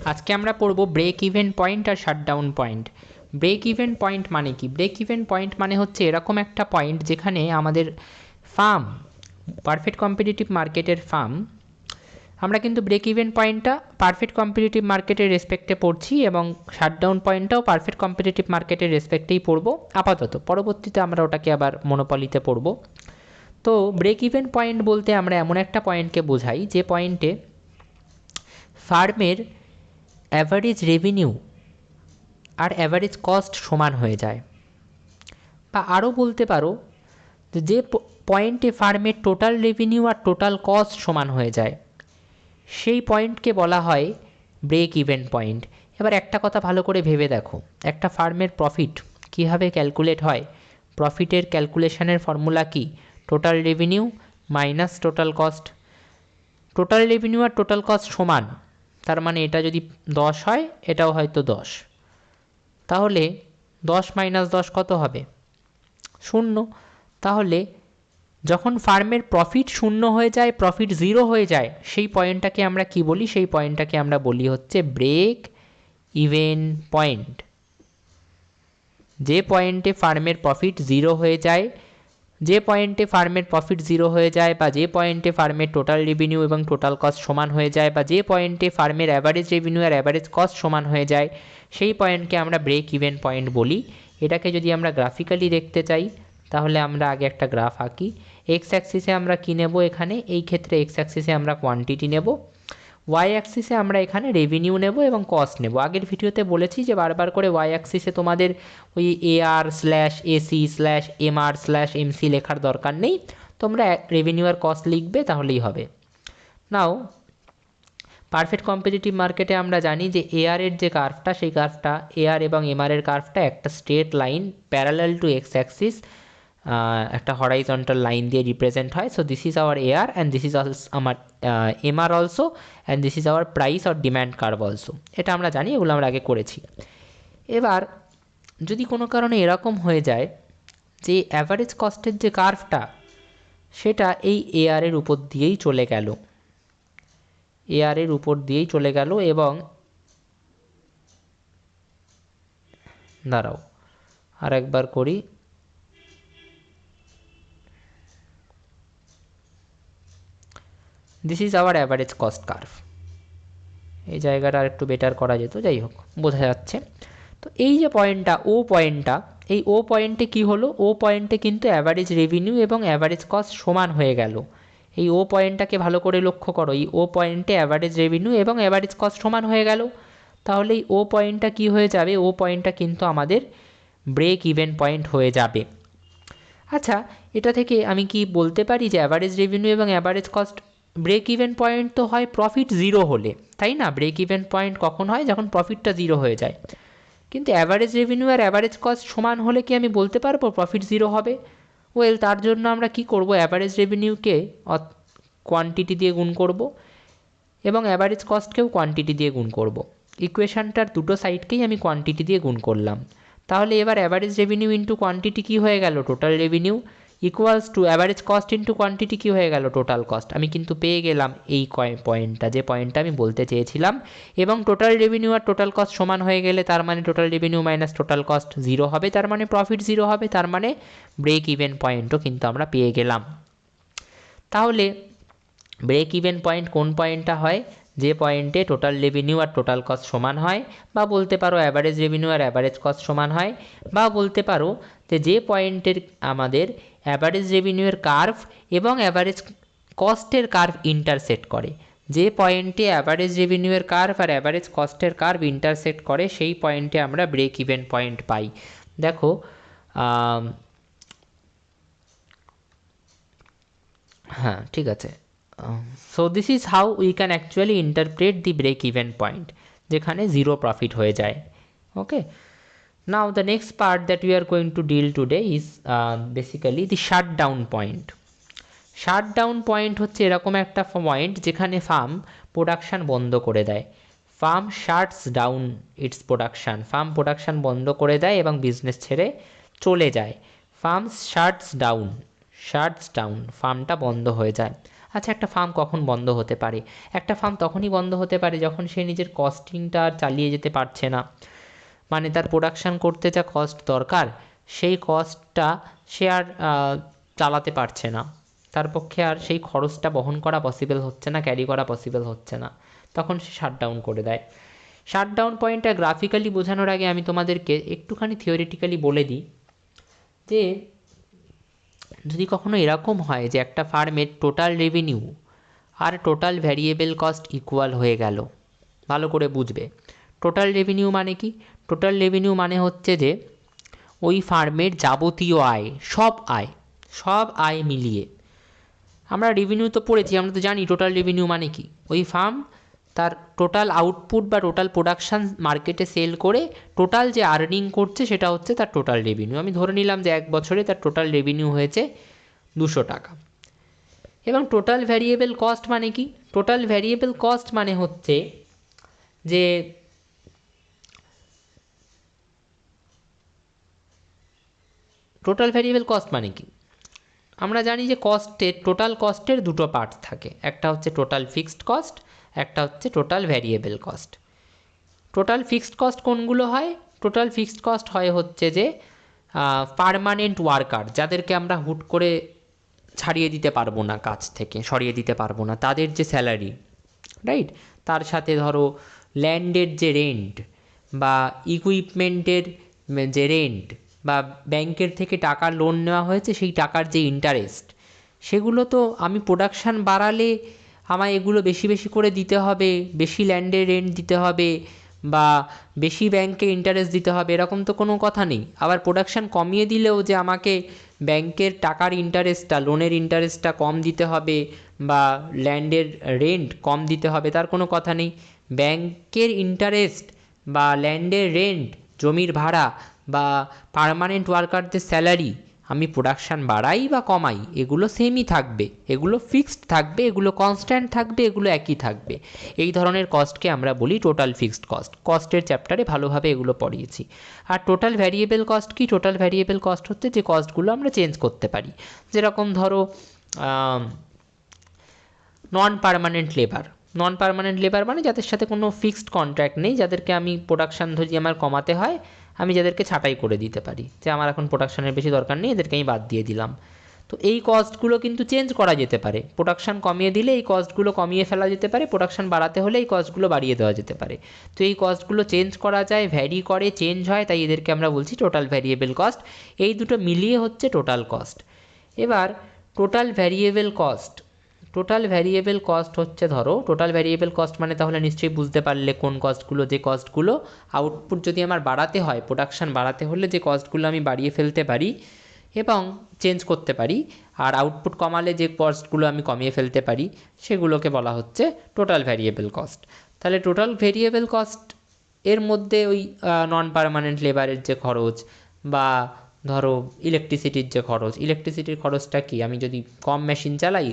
আজকে আমরা পড়ব ব্রেক ইভেন পয়েন্ট আর shutdown point. Break even point মানে কি? ব্রেক ইভেন পয়েন্ট মানে হচ্ছে এরকম একটা পয়েন্ট যেখানে আমাদের ফার্ম, পারফেক্ট কম্পিটিটিভ মার্কেটের ফার্ম, আমরা কিন্তু ব্রেক ইভেন পয়েন্টটা পারফেক্ট কম্পিটিটিভ মার্কেটের রেসপেক্টে পড়ছি এবং শাটডাউন পয়েন্টটাও পারফেক্ট কম্পিটিটিভ মার্কেটের রেসপেক্টেই পড়ব আপাতত। পরবর্তীতে আমরা ওটাকে আবার মনোপলিতে পড়ব। তো ব্রেক ইভেন পয়েন্ট বলতে আমরা এমন একটা পয়েন্টকে বোঝাই যে পয়েন্টে ফার্মের অ্যাভারেজ রেভিনিউ আর অ্যাভারেজ কস্ট সমান হয়ে যায়, বা আরও বলতে পারো যে পয়েন্টে ফার্মের টোটাল রেভিনিউ আর টোটাল কস্ট সমান হয়ে যায়, সেই পয়েন্টকে বলা হয় ব্রেক ইভেন পয়েন্ট। এবার একটা কথা ভালো করে ভেবে দেখো, একটা ফার্মের প্রফিট কীভাবে ক্যালকুলেট হয়? প্রফিটের ক্যালকুলেশনের ফর্মুলা কি? Total revenue minus total cost. Total revenue আর টোটাল কস্ট সমান, তার মানে এটা যদি 10 হয় এটাও হয়তো 10, তাহলে 10 মাইনাস 10 কত হবে? 0। তাহলে যখন ফার্মের প্রফিট 0 হয়ে যায়, প্রফিট 0 হয়ে যায়, সেই পয়েন্টটাকে আমরা কি বলি? সেই পয়েন্টটাকে আমরা বলি হচ্ছে ব্রেক ইভেন পয়েন্ট। যে পয়েন্টে ফার্মের প্রফিট 0 হয়ে যায়, যে পয়েন্টে ফার্মের প্রফিট 0 হয়ে যায়, বা যে পয়েন্টে ফার্মের টোটাল রেভিনিউ এবং টোটাল কস্ট সমান হয়ে যায়, বা যে পয়েন্টে ফার্মের অ্যাভারেজ রেভিনিউ আর অ্যাভারেজ কস্ট সমান হয়ে যায়, সেই পয়েন্টকে আমরা ব্রেক ইভেন পয়েন্ট বলি। এটাকে যদি আমরা গ্রাফিক্যালি দেখতে চাই তাহলে আমরা আগে একটা গ্রাফ আঁকি। এক্স অ্যাক্সিসে আমরা কী নেব? এখানে এই ক্ষেত্রে এক্স অ্যাক্সিসে আমরা কোয়ান্টিটি নেব, ওয়াই অ্যাক্সিসে আমরা এখানে রেভিনিউ নেব এবং কস্ট নেব। আগের ভিডিওতে বলেছি যে বারবার করে ওয়াই অ্যাক্সিসে তোমাদের ওই AR slash AC slash MR slash MC লেখার দরকার নেই, তোমরা রেভিনিউ আর কস্ট লিখবে তাহলেই হবে। নাও পারফেক্ট কম্পিটিটিভ মার্কেটে আমরা জানি যে এআরের যে কার্ভটা, সেই কার্ভটা এআর এবং এমআরের কার্ভটা একটা straight line parallel to X axis, একটা হরাইজন্টাল লাইন দিয়ে রিপ্রেজেন্ট হয়। So this is our AR and this is আমার MR also, and this is our price or demand curve also. এটা আমরা জানি, এগুলো আমরা আগে করেছি। এবার যদি কোনো কারণে এরকম হয়ে যায় যে অ্যাভারেজ কস্টের যে কার্ভটা সেটা এই এআরের উপর দিয়েই চলে গেল, এআরের উপর দিয়েই চলে গেল, এবং দাঁড়াও আর একবার করি, this is hour average cost curve. এই জায়গাটা আর একটু বেটার করা যেত, যাই হোক বোঝা যাচ্ছে। তো এই যে পয়েন্টটা, ও পয়েন্টটা, এই ও পয়েন্টে কি হলো? ও পয়েন্টে কিন্তু অ্যাভারেজ রেভিনিউ এবং অ্যাভারেজ কস্ট সমান হয়ে গেল। এই ও পয়েন্টটাকে ভালো করে লক্ষ্য করো, এই ও পয়েন্টে অ্যাভারেজ রেভিনিউ এবং অ্যাভারেজ কস্ট সমান হয়ে গেল। তাহলে এই ও পয়েন্টটা কি হয়ে যাবে? ও পয়েন্টটা কিন্তু আমাদের ব্রেক ইভেন পয়েন্ট হয়ে যাবে। আচ্ছা, এটা থেকে আমি কি বলতে পারি যে অ্যাভারেজ রেভিনিউ এবং average cost break even point তো হয় প্রফিট 0 হলে, তাই না? ব্রেক ইভেন পয়েন্ট কখন হয়? যখন প্রফিটটা 0 হয়ে যায়। কিন্তু অ্যাভারেজ রেভিনিউ আর অ্যাভারেজ কস্ট সমান হলে কি আমি বলতে পারবো প্রফিট 0 হবে? ওয়েল, তার জন্য আমরা কি করব? অ্যাভারেজ রেভিনিউকে কোয়ান্টিটি দিয়ে গুণ করব এবং অ্যাভারেজ কস্টকেও কোয়ান্টিটি দিয়ে গুণ করব। ইকুয়েশানটার দুটো সাইডকেই আমি কোয়ান্টিটি দিয়ে গুণ করলাম। তাহলে এবার অ্যাভারেজ রেভিনিউ ইন্টু কোয়ান্টিটি কী হয়ে গেল? Total revenue equals to average cost into quantity কী হয়ে গেল? Total cost. আমি কিন্তু পেয়ে গেলাম এই পয়েন্টটা, যে পয়েন্টটা আমি বলতে চেয়েছিলাম। এবং টোটাল রেভিনিউ আর টোটাল কস্ট সমান হয়ে গেলে তার মানে total revenue minus total cost 0 হবে, তার মানে প্রফিট 0 হবে, তার মানে ব্রেক ইভেন পয়েন্টও কিন্তু আমরা পেয়ে গেলাম। তাহলে ব্রেক ইভেন পয়েন্ট কোন পয়েন্টটা হয়? যে পয়েন্টে টোটাল রেভিনিউ আর টোটাল কস্ট সমান হয়, বা বলতে পারো অ্যাভারেজ রেভিনিউ আর অ্যাভারেজ কস্ট সমান হয়, বা বলতে পারো যে পয়েন্টের আমাদের অ্যাভারেজ রেভিনিউয়ের কার্ভ এবং অ্যাভারেজ কস্টের কার্ভ ইন্টারসেক্ট করে। যে পয়েন্টে অ্যাভারেজ রেভিনিউয়ের কার্ভ আর অ্যাভারেজ কস্টের কার্ভ ইন্টারসেক্ট করে সেই পয়েন্টে আমরা ব্রেক ইভেন পয়েন্ট পাই। দেখো, হ্যাঁ ঠিক আছে। So this is how we can actually interpret the break even point, যেখানে 0 প্রফিট হয়ে যায়। Okay, now the next part that we are going to deal today is basically the shutdown point. Shutdown point হচ্ছে এরকম একটা point যেখানে farm production বন্ধ করে দেয়। Firm shuts down its production, firm production বন্ধ করে দেয় এবং বিজনেস ছেড়ে চলে যায়। ফার্ম শাটস ডাউন, ফার্মটা বন্ধ হয়ে যায়। আচ্ছা, একটা ফার্ম কখন বন্ধ হতে পারে? একটা ফার্ম তখনই বন্ধ হতে পারে যখন সে নিজের কস্টিংটা আর চালিয়ে যেতে পারছে না, মানে তার প্রোডাকশান করতে যা কস্ট দরকার সেই কস্টটা সে আর চালাতে পারছে না, তার পক্ষে আর সেই খরচটা বহন করা পসিবল হচ্ছে না, ক্যারি করা পসিবল হচ্ছে না, তখন সে শাটডাউন করে দেয়। শাটডাউন পয়েন্টটা গ্রাফিক্যালি বোঝানোর আগে আমি তোমাদেরকে একটুখানি থিওরিটিক্যালি বলে দিই যে যদি কখনো এরকম হয় যে একটা ফার্মের টোটাল রেভিনিউ আর টোটাল ভ্যারিয়েবল কস্ট ইকুয়াল হয়ে গেল, ভালো করে বুঝবে। টোটাল রেভিনিউ মানে কি? টোটাল রেভিনিউ মানে হচ্ছে যে ওই ফার্মের যাবতীয় আয়, সব আয় মিলিয়ে, আমরা রেভিনিউ তো পড়েছি, আমরা তো জানি টোটাল রেভিনিউ মানে কি। ওই ফার্ম তার টোটাল আউটপুট বা টোটাল প্রোডাকশান মার্কেটে সেল করে টোটাল যে আর্নিং করছে সেটা হচ্ছে তার টোটাল রেভিনিউ। আমি ধরে নিলাম যে এক বছরে তার টোটাল রেভিনিউ হয়েছে 200 টাকা। এবং টোটাল ভ্যারিয়েবল কস্ট মানে কি? টোটাল ভ্যারিয়েবল কস্ট মানে হচ্ছে যে টোটাল ভ্যারিয়েবল কস্ট মানে কি? আমরা জানি যে টোটাল কস্টের দুটো পার্ট থাকে, একটা হচ্ছে টোটাল ফিক্সড কস্ট, একটা হচ্ছে total variable cost. Total fixed cost কোনগুলো হয়? টোটাল ফিক্সড কস্ট হয় হচ্ছে যে পার্মানেন্ট ওয়ার্কার, যাদেরকে আমরা হুট করে ছাড়িয়ে দিতে পারবো না, কাজ থেকে সরিয়ে দিতে পারবো না, তাদের যে স্যালারি, রাইট, তার সাথে ধরো ল্যান্ডের যে রেন্ট বা ইকুইপমেন্টের যে রেন্ট বা ব্যাংকের থেকে টাকা লোন নেওয়া হয়েছে সেই টাকার যে ইন্টারেস্ট, সেগুলো তো আমি প্রোডাকশান বাড়ালে আমায় এগুলো বেশি বেশি করে দিতে হবে, বেশি ল্যান্ডের রেন্ট দিতে হবে বা বেশি ব্যাংকে ইন্টারেস্ট দিতে হবে, এরকম তো কোনো কথা নেই। আবার প্রোডাকশান কমিয়ে দিলেও যে আমাকে ব্যাংকের টাকার ইন্টারেস্টটা, লোনের ইন্টারেস্টটা কম দিতে হবে বা ল্যান্ডের রেন্ট কম দিতে হবে, তার কোনো কথা নেই। ব্যাংকের ইন্টারেস্ট বা ল্যান্ডের রেন্ট, জমির ভাড়া বা পার্মানেন্ট ওয়ার্কারদের স্যালারি আমি প্রোডাকশান বাড়াই বা কমাই, এগুলো সেমই থাকবে, এগুলো ফিক্সড থাকবে, এগুলো কনস্ট্যান্ট থাকবে, এগুলো একই থাকবে। এই ধরনের কস্টকে আমরা বলি টোটাল ফিক্সড কস্ট। কস্টের চ্যাপ্টারে ভালোভাবে এগুলো পড়িয়েছি। আর টোটাল ভ্যারিয়েবল কস্ট কি? টোটাল ভ্যারিয়েবল কস্ট হচ্ছে যে কস্টগুলো আমরা চেঞ্জ করতে পারি। যেরকম ধরো নন পার্মানেন্ট লেবার মানে যাদের সাথে কোনো ফিক্সড কন্ট্রাক্ট নেই, যাদেরকে আমি প্রোডাকশান যদি আমার কমাতে হয় আমি যাদেরকে ছাঁটাই করে দিতে পারি, যে আমার এখন প্রোডাকশানের বেশি দরকার নেই, এদেরকে আমি বাদ দিয়ে দিলাম। তো এই কস্টগুলো কিন্তু চেঞ্জ করা যেতে পারে। প্রোডাকশান কমিয়ে দিলে এই কস্টগুলো কমিয়ে ফেলা যেতে পারে, প্রোডাকশান বাড়াতে হলে এই কস্টগুলো বাড়িয়ে দেওয়া যেতে পারে। তো এই কস্টগুলো চেঞ্জ করা যায়, ভ্যারি করে, চেঞ্জ হয়, তাই এদেরকে আমরা বলছি টোটাল ভ্যারিয়েবল কস্ট। এই দুটো মিলিয়ে হচ্ছে টোটাল কস্ট। এবার total variable cost, total variable cost হচ্ছে, ধরো টোটাল ভ্যারিয়েবল কস্ট মানে তাহলে নিশ্চয়ই বুঝতে পারলে কোন কস্টগুলো, যে কস্টগুলো আউটপুট যদি আমার বাড়াতে হয়, প্রোডাকশান বাড়াতে হলে যে কস্টগুলো আমি বাড়িয়ে ফেলতে পারি এবং চেঞ্জ করতে পারি, আর আউটপুট কমালে যে কস্টগুলো আমি কমিয়ে ফেলতে পারি, সেগুলোকে বলা হচ্ছে টোটাল ভ্যারিয়েবল কস্ট। তাহলে টোটাল ভ্যারিয়েবল কস্ট এর মধ্যে ওই নন পার্মানেন্ট লেবারের যে খরচ বা ধরো ইলেকট্রিসিটির যে খরচ, ইলেকট্রিসিটির খরচটা কি, আমি যদি কম মেশিন চালাই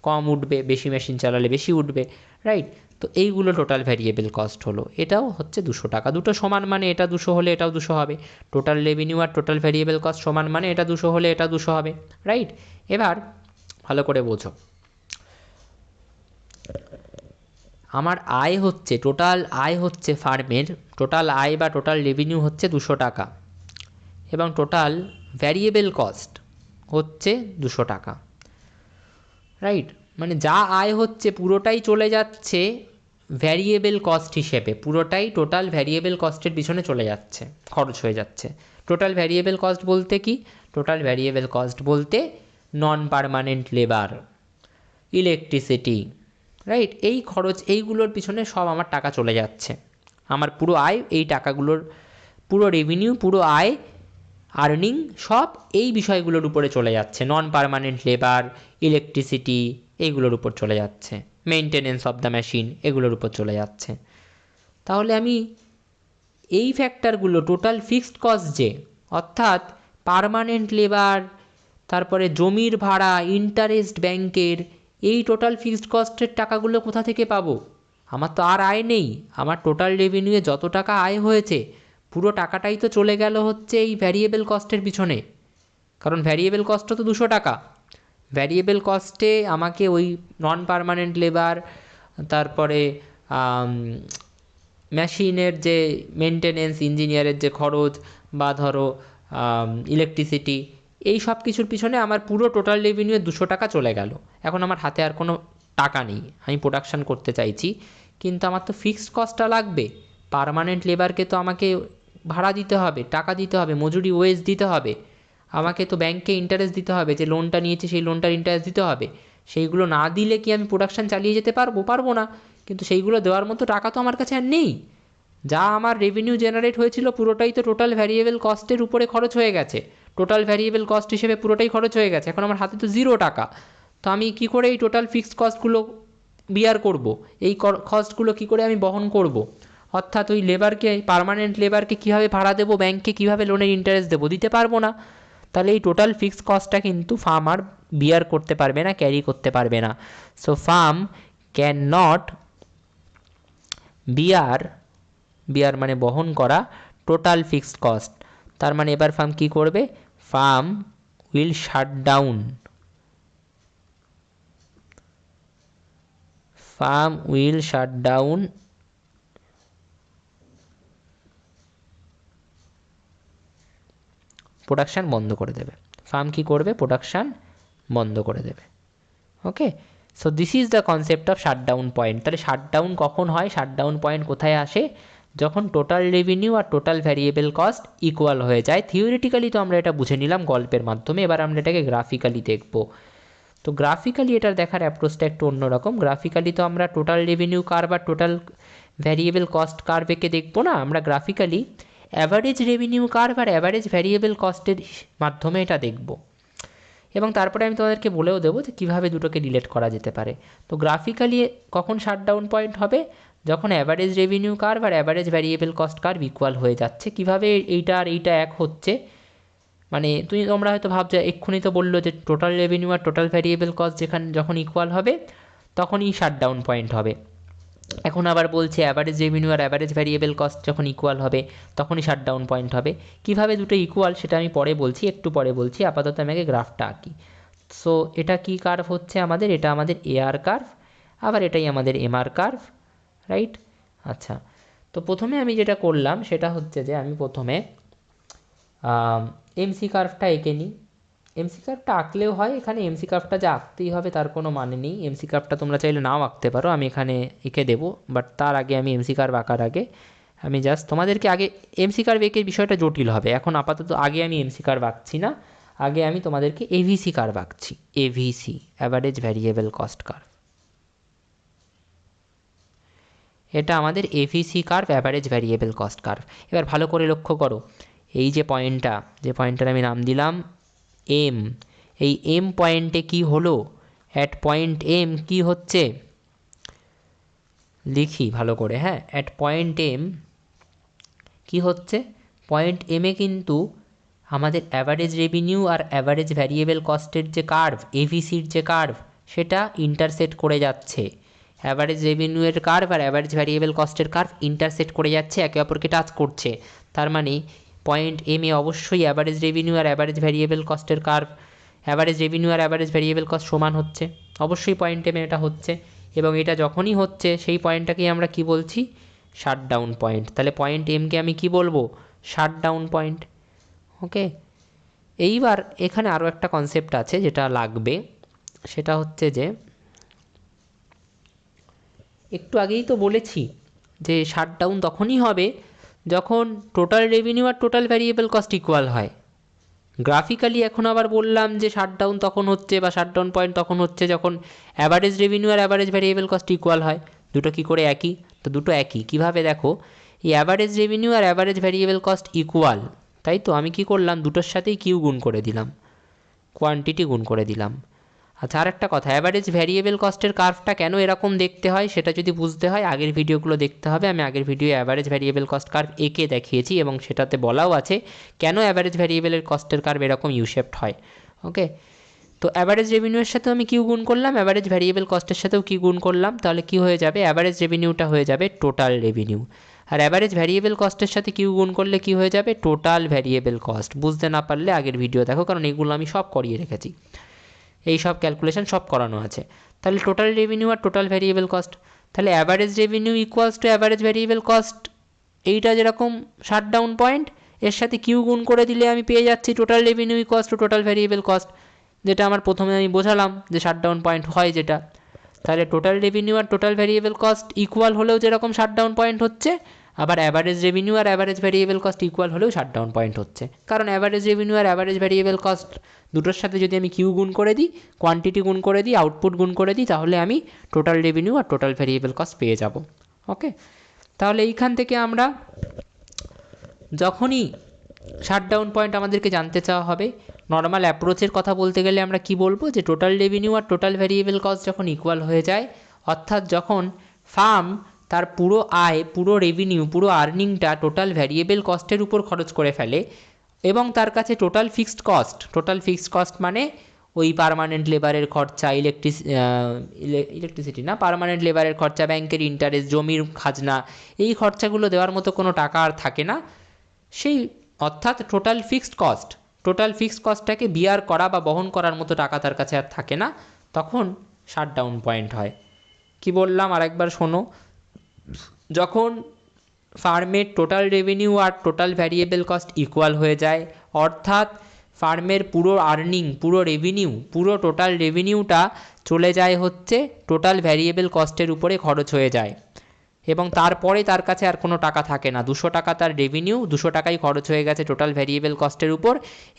কম উঠবে, বেশি মেশিন চালালে বেশি উঠবে, রাইট। তো এইগুলো টোটাল ভ্যারিয়েবল কস্ট হলো। এটাও হচ্ছে 200 টাকা। দুটো সমান মানে এটা 200 হলে এটাও 200 হবে। টোটাল রেভিনিউ আর টোটাল ভ্যারিয়েবল কস্ট সমান মানে এটা 200 হলে এটা 200 হবে, রাইট। এবার ভালো করে বোঝো, আমার আয় হচ্ছে, টোটাল আয় হচ্ছে ফার্মের, টোটাল আয় বা টোটাল রেভিনিউ হচ্ছে 200 টাকা এবং টোটাল ভ্যারিয়েবল কস্ট হচ্ছে 200 টাকা, রাইট। মানে যা আয় হচ্ছে পুরোটাই চলে যাচ্ছে ভ্যারিয়েবল কস্ট হিসেবে, পুরোটাই টোটাল ভ্যারিয়েবল কস্টের পিছনে চলে যাচ্ছে, খরচ হয়ে যাচ্ছে। টোটাল ভ্যারিয়েবল কস্ট বলতে কি? টোটাল ভ্যারিয়েবল কস্ট বলতে নন পার্মানেন্ট লেবার, ইলেকট্রিসিটি, রাইট, এই খরচ, এইগুলোর পিছনে সব আমার টাকা চলে যাচ্ছে। আমার পুরো আয় এই টাকাগুলোর, পুরো রেভিনিউ, পুরো আয়, আর্নিং সব এই বিষয়গুলোর উপরে চলে যাচ্ছে। নন পার্মানেন্ট লেবার, ইলেকট্রিসিটি, এইগুলোর উপর চলে যাচ্ছে। মেইনটেনেন্স অফ দ্য মেশিন, এগুলোর উপর চলে যাচ্ছে। তাহলে আমি এই ফ্যাক্টরগুলো, টোটাল ফিক্সড কস্ট যে, অর্থাৎ পার্মানেন্ট লেবার, তারপরে জমির ভাড়া, ইন্টারেস্ট ব্যাংকের, এই টোটাল ফিক্সড কস্টের টাকাগুলো কোথা থেকে পাবো? আমার তো আর আয় নেই। আমার টোটাল রেভিনিউয়ে যত টাকা আয় হয়েছে পুরো টাকাটাই তো চলে গেল হচ্ছে এই ভ্যারিয়েবল কস্টের পিছনে, কারণ ভ্যারিয়েবল কস্টও তো 200 টাকা। ভ্যারিয়েবল কস্টে আমাকে ওই নন পার্মানেন্ট লেবার, তারপরে মেশিনের যে মেনটেনেন্স, ইঞ্জিনিয়ারের যে খরচ, বা ধরো ইলেকট্রিসিটি, এই সব কিছুর পিছনে আমার পুরো টোটাল রেভিনিউ 200 টাকা চলে গেল। এখন আমার হাতে আর কোনো টাকা নেই, আমি প্রোডাকশান করতে চাইছি, কিন্তু আমার তো ফিক্সড কস্টটা লাগবে। পার্মানেন্ট লেবারকে তো আমাকে ভাড়া দিতে হবে, টাকা দিতে হবে, মজুরি ওয়েজ দিতে হবে, আমাকে তো ব্যাংকে ইন্টারেস্ট দিতে হবে, যে লোনটা নিয়েছি সেই লোনটার ইন্টারেস্ট দিতে হবে। সেইগুলো না দিলে কি আমি প্রোডাকশান চালিয়ে যেতে পারবো? পারবো না। কিন্তু সেইগুলো দেওয়ার মতো টাকা তো আমার কাছে আর নেই। যা আমার রেভিনিউ জেনারেট হয়েছিল পুরোটাই তো টোটাল ভ্যারিয়েবল কস্টের উপরে খরচ হয়ে গেছে, টোটাল ভ্যারিয়েবল কস্ট হিসেবে পুরোটাই খরচ হয়ে গেছে। এখন আমার হাতে তো 0 টাকা। তো আমি কি করে এই টোটাল ফিক্সড কস্টগুলো বিয়ার করব? এই কস্টগুলো কি করে আমি বহন করব? অর্থাৎ ওই লেবারকে, পার্মানেন্ট লেবারকে কীভাবে ভাড়া দেবো, ব্যাংকে কীভাবে লোনের ইন্টারেস্ট দেবো? দিতে পারবো না। তাহলে এই টোটাল ফিক্সড কস্টটা কিন্তু ফার্ম আর বিয়ার করতে পারবে না, ক্যারি করতে পারবে না। So firm can not bear, bear মানে বহন করা, টোটাল ফিক্সড কস্ট। তার মানে এবার ফার্ম কি করবে? Farm will shut down, farm will shut down production বন্ধ করে দেবে। ফার্ম কি করবে? প্রোডাকশান বন্ধ করে দেবে। Okay, so this is the concept of shutdown point. তাহলে শাটডাউন কখন হয়? শাটডাউন পয়েন্ট কোথায় আসে? যখন টোটাল রেভিনিউ আর টোটাল ভ্যারিয়েবল কস্ট ইকুয়াল হয়ে যায়। থিওরিটিক্যালি তো আমরা এটা বুঝে নিলাম গল্পের মাধ্যমে, এবার আমরা এটাকে গ্রাফিক্যালি দেখব। তো গ্রাফিক্যালি এটার দেখার অ্যাপ্রোচটা একটু অন্যরকম। গ্রাফিক্যালি তো আমরা টোটাল রেভিনিউ কার্ভ আর টোটাল ভ্যারিয়েবল কস্ট কার্ভ এঁকে দেখবো না, আমরা গ্রাফিক্যালি অ্যাভারেজ রেভিনিউ কার্ভ আর অ্যাভারেজ ভ্যারিয়েবল কস্টের মাধ্যমে এটা দেখব। এবং তারপরে আমি তোমাদেরকে বলেও দেবো যে কীভাবে দুটোকে রিলেট করা যেতে পারে। তো গ্রাফিক্যালি কখন শাটডাউন পয়েন্ট হবে? যখন অ্যাভারেজ রেভিনিউ কার্ভ আর average variable cost curve equal হয়ে যাচ্ছে। কীভাবে এইটা আর এইটা এক হচ্ছে? মানে তোমরা হয়তো ভাবছো, এক্ষুনি তো বললো যে টোটাল রেভিনিউ আর টোটাল ভ্যারিয়েবল কস্ট যখন ইকুয়াল হবে তখনই শাটডাউন পয়েন্ট হবে। এখন আবার বলছে অ্যাভারেজ রেভিনিউ আর অ্যাভারেজ ভ্যারিয়েবল কস্ট যখন ইকুয়াল হবে তখনই শাটডাউন পয়েন্ট হবে। কীভাবে দুটো ইকুয়াল সেটা আমি পরে বলছি, একটু পরে বলছি। আপাতত আমাকে গ্রাফটা আঁকি। সো এটা কি কার্ভ হচ্ছে আমাদের? এটা আমাদের এআর কার্ভ, আবার এটাই আমাদের এমআর কার্ভ, রাইট? আচ্ছা, তো প্রথমে আমি যেটা করলাম সেটা হচ্ছে যে আমি প্রথমে এমসি কার্ভটা এঁকে নিই। এমসি কার্ভটা আঁকলেও হয়, এখানে এমসি কার্ভটা যে আঁকতেই হবে তার কোনো মানে নেই। এমসি কার্ভটা তোমরা চাইলে নাও আঁকতে পারো, আমি এখানে এঁকে দেবো। বাট তার আগে আমি এমসি কার্ভ আঁকার আগে আমি জাস্ট তোমাদেরকে আগে এমসি কার্ভ এঁকে বিষয়টা জটিল হবে। এখন আপাতত আগে আমি এমসি কার্ভ আঁকছি না, আগে আমি তোমাদেরকে এভিসি কার্ভ আঁকছি। ABC, average variable cost curve. এটা আমাদের ABC curve, average variable cost curve. এবার ভালো করে লক্ষ্য করো, এই যে পয়েন্টটা, যে পয়েন্টটার আমি নাম দিলাম এম, এই এম পয়েন্টে কি হলো? অ্যাট পয়েন্ট এম কি হচ্ছে লিখি ভালো করে, হ্যাঁ। অ্যাট পয়েন্ট এম কি হচ্ছে? পয়েন্ট এমে কিন্তু আমাদের অ্যাভারেজ রেভিনিউ আর অ্যাভারেজ ভ্যারিয়েবল কস্টের যে কার্ভ, এভিসির যে কার্ভ, সেটা ইন্টারসেক্ট করে যাচ্ছে। অ্যাভারেজ রেভিনিউয়ের কার্ভ আর অ্যাভারেজ ভ্যারিয়েবল কস্টের কার্ভ ইন্টারসেক্ট করে যাচ্ছে, একে অপরকে টাচ করছে। তার মানে পয়েন্ট এম এ অবশ্যই অ্যাভারেজ রেভিনিউ আর অ্যাভারেজ ভ্যারিয়েবল কস্টের কার্ভ, অ্যাভারেজ রেভিনিউ আর অ্যাভারেজ ভ্যারিয়েবল কস্ট সমান হচ্ছে। অবশ্যই পয়েন্ট এমে এটা হচ্ছে, এবং এটা যখনই হচ্ছে সেই পয়েন্টটাকেই আমরা কি বলছি? Shutdown point. তাহলে পয়েন্ট এমকে আমি কি বলবো? Shutdown point. ওকে, এইবার এখানে আরও একটা কনসেপ্ট আছে যেটা লাগবে, সেটা হচ্ছে যে একটু আগেই তো বলেছি যে শাটডাউন তখনই হবে যখন টোটাল রেভিনিউ আর টোটাল ভ্যারিয়েবল কস্ট ইকুয়াল হয়। গ্রাফিক্যালি এখন আবার বললাম যে শাটডাউন তখন হচ্ছে, বা শাটডাউন পয়েন্ট তখন হচ্ছে যখন অ্যাভারেজ রেভিনিউ আর অ্যাভারেজ ভ্যারিয়েবল কস্ট ইকুয়াল হয়। দুটো কী করে একই? তো দুটো একই কীভাবে দেখো, এই অ্যাভারেজ রেভিনিউ আর অ্যাভারেজ ভ্যারিয়েবল কস্ট ইকুয়াল, তাই তো আমি কি করলাম? দুটোর সাথেই কিউ গুণ করে দিলাম, কোয়ান্টিটি গুণ করে দিলাম। আচ্ছা, আর একটা কথা, অ্যাভারেজ ভ্যারিয়েবল কস্টের কার্ভটা কেন এরকম দেখতে হয় সেটা যদি বুঝতে হয় আগের ভিডিওগুলো দেখতে হবে। আমি আগের video average variable cost curve এঁকে দেখিয়েছি, এবং সেটাতে বলাও আছে কেন অ্যাভারেজ ভ্যারিয়েবলের কস্টের কার্ভ এরকম ইউশেপড হয়। ওকে, তো অ্যাভারেজ রেভিনিউয়ের সাথেও আমি কিউ গুণ করলাম, অ্যাভারেজ ভ্যারিয়েবল কস্টের সাথেও কি গুণ করলাম, তাহলে কি হয়ে যাবে? অ্যাভারেজ রেভিনিউটা হয়ে যাবে টোটাল রেভিনিউ, আর অ্যাভারেজ ভ্যারিয়েবল কস্টের সাথে কিউ গুণ করলে কি হয়ে যাবে? Total variable cost. বুঝতে না পারলে আগের ভিডিও দেখো, কারণ এগুলো আমি সব করিয়ে রেখেছি। এই সব ক্যালকুলেশন সব করানো আছে। তাহলে টোটাল রেভিনিউ আর টোটাল ভ্যারিয়েবল কস্ট, তাহলে average revenue equals to average variable cost, এইটা যেরকম শাটডাউন পয়েন্ট, এর সাথে কিউ গুণ করে দিলে আমি পেয়ে যাচ্ছি total revenue equals two total variable cost, যেটা আমার প্রথমে আমি বোঝালাম যে শাটডাউন পয়েন্ট হয় যেটা। তাহলে টোটাল রেভিনিউ আর টোটাল ভ্যারিয়েবল কস্ট ইকুয়াল হলেও যেরকম শাটডাউন পয়েন্ট হচ্ছে, আবার অ্যাভারেজ রেভিনিউ আর অ্যাভারেজ ভ্যারিয়েবল কস্ট ইকুয়াল হলেও শাটডাউন পয়েন্ট হচ্ছে। কারণ অ্যাভারেজ রেভিনিউ আর অ্যাভারেজ ভ্যারিয়েবল কস্ট দুটোর সাথে যদি আমি কিউ গুণ করে দিই, কোয়ান্টিটি গুণ করে দিই, আউটপুট গুণ করে দিই, তাহলে আমি টোটাল রেভিনিউ আর টোটাল ভ্যারিয়েবল কস্ট পেয়ে যাব। ওকে, তাহলে এইখান থেকে আমরা যখনই শাটডাউন পয়েন্ট আমাদেরকে জানতে চাওয়া হবে, নর্মাল অ্যাপ্রোচের কথা বলতে গেলে আমরা কি বলবো, যে টোটাল রেভিনিউ আর টোটাল ভ্যারিয়েবল কস্ট যখন ইকুয়াল হয়ে যায়, অর্থাৎ যখন ফার্ম তার পুরো আয়, পুরো রেভিনিউ, পুরো আর্নিংটা টোটাল ভ্যারিয়েবল কস্টের উপর খরচ করে ফেলে, এবং তার কাছে টোটাল ফিক্সড কস্ট মানে ওই পার্মানেন্ট লেবারের খরচা, ইলেকট্রিসিটি না, পার্মানেন্ট লেবারের খরচা, ব্যাংকের ইন্টারেস্ট, জমির খাজনা, এই খরচাগুলো দেওয়ার মতো কোনো টাকা আর থাকে না, সেই অর্থাৎ টোটাল ফিক্সড কস্টটাকে বিয়ার করা বা বহন করার মতো টাকা তার কাছে আর থাকে না, তখন শাটডাউন পয়েন্ট হয়। কি বললাম আরেকবার শোনো, যখন ফার্মের টোটাল রেভিনিউ আর টোটাল ভ্যারিয়েবল কস্ট ইকুয়াল হয়ে যায়, অর্থাৎ ফার্মের পুরো আর্নিং, পুরো রেভিনিউ, পুরো টোটাল রেভিনিউটা চলে যায় হচ্ছে টোটাল ভ্যারিয়েবল কস্টের উপরে খরচ হয়ে যায়, এবং তারপরে তার কাছে আর কোনো টাকা থাকে না, 200 টাকা তার রেভিনিউ, 200 টাকাই খরচ হয়ে গেছে টোটাল ভ্যারিয়েবল কস্টের উপর।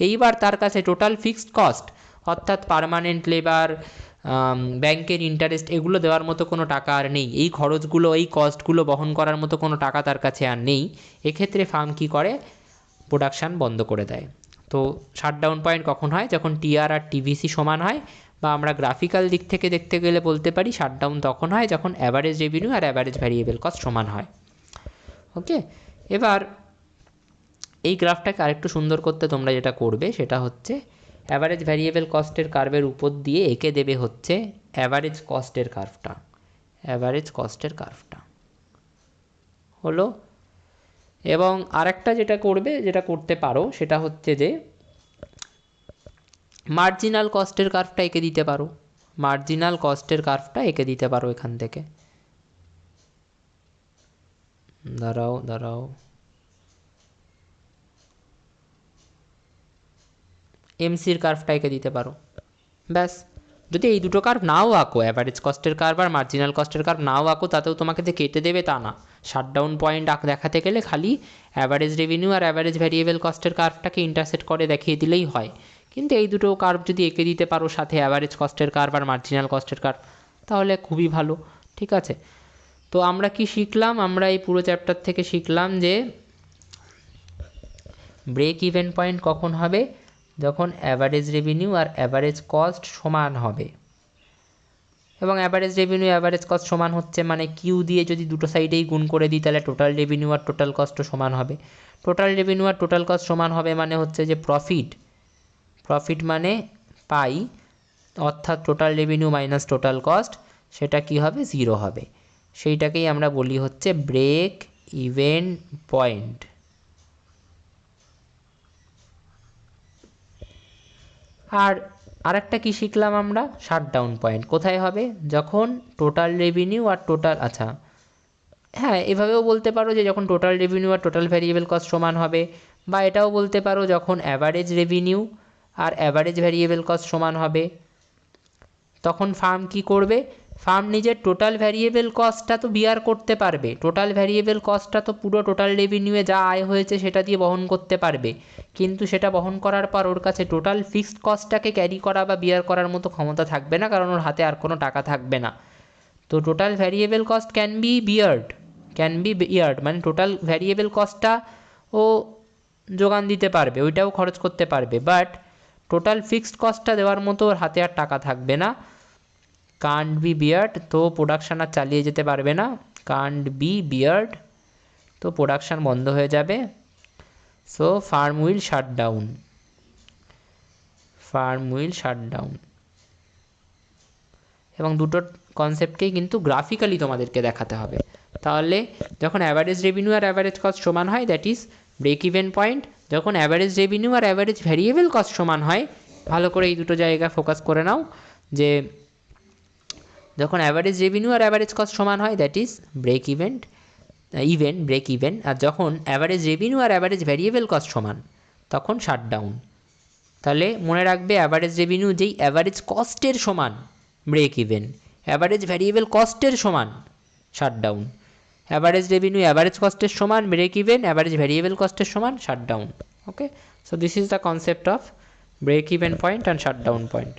এইবার তার কাছে টোটাল ফিক্সড কস্ট, অর্থাৎ পার্মানেন্ট লেবার, ব্যাংকের ইন্টারেস্ট, এগুলো দেওয়ার মতো কোনো টাকা আর নেই, এই খরচগুলো, এই কস্টগুলো বহন করার মতো কোনো টাকা তার কাছে আর নেই। এক্ষেত্রে ফার্ম কী করে, প্রোডাকশান বন্ধ করে দেয়। তো শাটডাউন পয়েন্ট কখন হয়, যখন টিআর আর টিভিসি সমান হয়, বা আমরা গ্রাফিক্যাল দিক থেকে দেখতে গেলে বলতে পারি শাটডাউন তখন হয় যখন অ্যাভারেজ রেভিনিউ আর অ্যাভারেজ ভ্যারিয়েবল কস্ট সমান হয়। ওকে, এবার এই গ্রাফটাকে আরেকটু সুন্দর করতে তোমরা যেটা করবে সেটা হচ্ছে অ্যাভারেজ ভ্যারিয়েবল কস্টের কার্ভের উপর দিয়ে এঁকে দেবে হচ্ছে অ্যাভারেজ কস্টের কার্ভটা হলো। এবং আরেকটা যেটা করবে, যেটা করতে পারো, সেটা হচ্ছে যে মার্জিনাল কস্টের কার্ভটা এঁকে দিতে পারো, এখান থেকে দাঁড়াও এমসির কার্ভটা এঁকে দিতে পারো। ব্যাস, যদি এই দুটো কার্ভ নাও আঁকো, অ্যাভারেজ কস্টের কার্ভ আর মার্জিনাল কস্টের কার্ভ নাও আঁকো, তাতেও তোমাকে যে কেটে দেবে তা না। শাটডাউন পয়েন্ট দেখাতে গেলে খালি অ্যাভারেজ রেভিনিউ আর অ্যাভারেজ ভ্যারিয়েবল কস্টের কার্ভটাকে ইন্টারসেক্ট করে দেখিয়ে দিলেই হয়। কিন্তু এই দুটো কার্ভ যদি এঁকে দিতে পারো সাথে অ্যাভারেজ কস্টের কার্ভ আর মার্জিনাল কস্টের কার্ভ, তাহলে খুবই ভালো। ঠিক আছে, তো আমরা কি শিখলাম, আমরা এই পুরো চ্যাপ্টার থেকে শিখলাম যে ব্রেক ইভেন পয়েন্ট কখন হবে, যখন অ্যাভারেজ রেভিনিউ আর অ্যাভারেজ কস্ট সমান হবে। এবং অ্যাভারেজ রেভিনিউ অ্যাভারেজ কস্ট সমান হচ্ছে মানে কিউ দিয়ে যদি দুটো সাইডেই গুণ করে দিই, তাহলে টোটাল রেভিনিউ আর টোটাল কস্টও সমান হবে। টোটাল রেভিনিউ আর টোটাল কস্ট সমান হবে মানে হচ্ছে যে প্রফিট মানে পাই, অর্থাৎ total revenue minus total cost, সেটা কি হবে, 0 হবে। সেইটাকেই আমরা বলি হচ্ছে ব্রেক ইভেন পয়েন্ট। আর আরেকটা কি শিখলাম আমরা, শাটডাউন পয়েন্ট কোথায় হবে, যখন টোটাল রেভিনিউ আর টোটাল, আচ্ছা হ্যাঁ এভাবেও বলতে পারো যে যখন টোটাল রেভিনিউ আর টোটাল ভ্যারিয়েবল কস্ট সমান হবে, বা এটাও বলতে পারো যখন অ্যাভারেজ রেভিনিউ আর অ্যাভারেজ ভ্যারিয়েবল কস্ট সমান হবে। তখন ফার্ম কি করবে, ফার্ম নিজের টোটাল ভ্যারিয়েবল কস্টটা তো বিয়ার করতে পারবে, টোটাল ভ্যারিয়েবল কস্টটা তো পুরো টোটাল রেভিনিউয়ে যা আয় হয়েছে সেটা দিয়ে বহন করতে পারবে, কিন্তু সেটা বহন করার পর ওর কাছে টোটাল ফিক্সড কস্টটাকে ক্যারি করা বা বিয়ার করার মতো ক্ষমতা থাকবে না, কারণ ওর হাতে আর কোনো টাকা থাকবে না। তো total variable cost can be beard, মানে টোটাল ভ্যারিয়েবল কস্টটা ও যোগান দিতে পারবে, ওইটাও খরচ করতে পারবে, বাট টোটাল ফিক্সড কস্টটা দেওয়ার মতো ওর হাতে আর টাকা থাকবে না, কান্ট বি বিয়ার্ড, তো প্রোডাকশান আর চালিয়ে যেতে পারবে না, কান্ট বি বিয়ার্ড, তো প্রোডাকশান বন্ধ হয়ে যাবে। So farm will shut down. এবং দুটো কনসেপ্টকেই কিন্তু গ্রাফিক্যালি তোমাদেরকে দেখাতে হবে। তাহলে যখন অ্যাভারেজ রেভিনিউ আর অ্যাভারেজ কস্ট সমান হয়, that is break even point. যখন অ্যাভারেজ রেভিনিউ আর অ্যাভারেজ ভ্যারিয়েবল কস্ট সমান হয়, ভালো করে এই দুটো জায়গা ফোকাস করে নাও যে যখন অ্যাভারেজ রেভিনিউ আর অ্যাভারেজ কস্ট সমান হয় that is break break even, আর যখন অ্যাভারেজ রেভিনিউ আর অ্যাভারেজ ভ্যারিয়েবল কস্ট সমান তখন শাটডাউন। তাহলে মনে রাখবে অ্যাভারেজ রেভিনিউ যেই অ্যাভারেজ কস্টের সমান ব্রেক ইভেন, অ্যাভারেজ ভ্যারিয়েবল কস্টের সমান শাটডাউন, অ্যাভারেজ রেভিনিউ অ্যাভারেজ কস্টের সমান ব্রেক ইভেন, অ্যাভারেজ ভ্যারিয়েবল কস্টের সমান shutdown. Okay, so this is the concept of break even point and shutdown point.